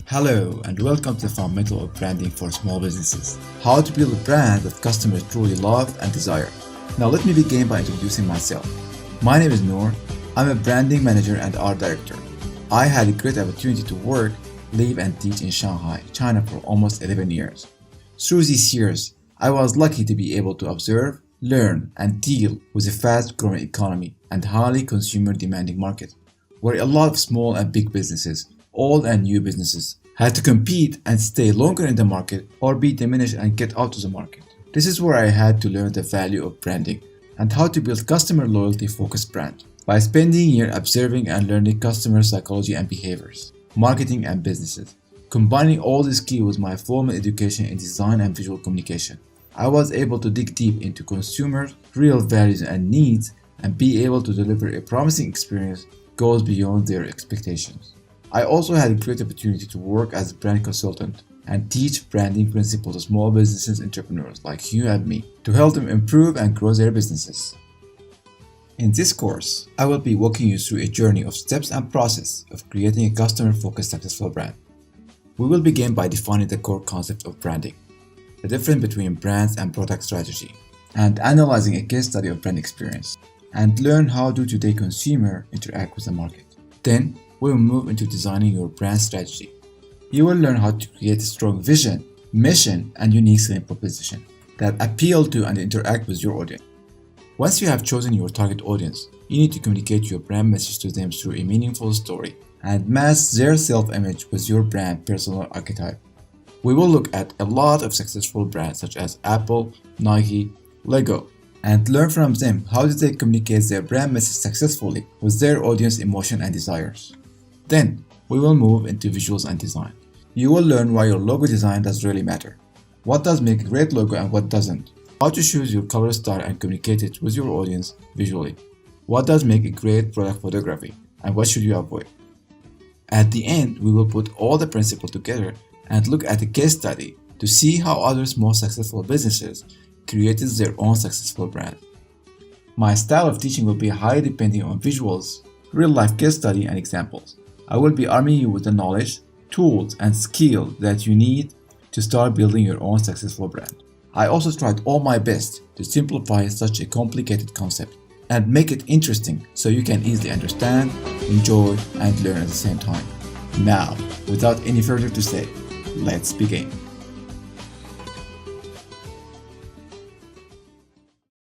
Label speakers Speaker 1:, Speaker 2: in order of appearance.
Speaker 1: Hello and welcome to the fundamental of branding for small businesses. How to build a brand that customers truly love and desire. Now let me begin by introducing myself. My name is Noor. I'm a branding manager and art director. I had a great opportunity to work, live and teach in Shanghai, China for almost 11 years. Through these years, I was lucky to be able to observe, learn and deal with a fast-growing economy and highly consumer-demanding market, where a lot of small and big businesses, old and new businesses, had to compete and stay longer in the market or be diminished and get out of the market. This is where I had to learn the value of branding and how to build customer loyalty focused brand. By spending years observing and learning customer psychology and behaviors, marketing and businesses, combining all this skills with my formal education in design and visual communication, I was able to dig deep into consumers' real values and needs and be able to deliver a promising experience goes beyond their expectations. I also had a great opportunity to work as a brand consultant and teach branding principles to small business entrepreneurs like you and me to help them improve and grow their businesses. In this course, I will be walking you through a journey of steps and process of creating a customer-focused successful brand. We will begin by defining the core concept of branding, the difference between brands and product strategy, and analyzing a case study of brand experience, and learn how do today consumers interact with the market. Then, we will move into designing your brand strategy. You will learn how to create a strong vision, mission, and unique selling proposition that appeal to and interact with your audience. Once you have chosen your target audience, you need to communicate your brand message to them through a meaningful story and mask their self-image with your brand personal archetype. We will look at a lot of successful brands such as Apple, Nike, Lego, and learn from them how do they communicate their brand message successfully with their audience emotion and desires. Then, we will move into visuals and design. You will learn why your logo design does really matter, what does make a great logo and what doesn't, how to choose your color style and communicate it with your audience visually, what does make a great product photography, and what should you avoid. At the end, we will put all the principles together and look at a case study to see how other small successful businesses created their own successful brand. My style of teaching will be highly depending on visuals, real-life case study and examples. I will be arming you with the knowledge, tools, and skills that you need to start building your own successful brand. I also tried all my best to simplify such a complicated concept and make it interesting so you can easily understand, enjoy, and learn at the same time. Now, without any further to say, let's begin.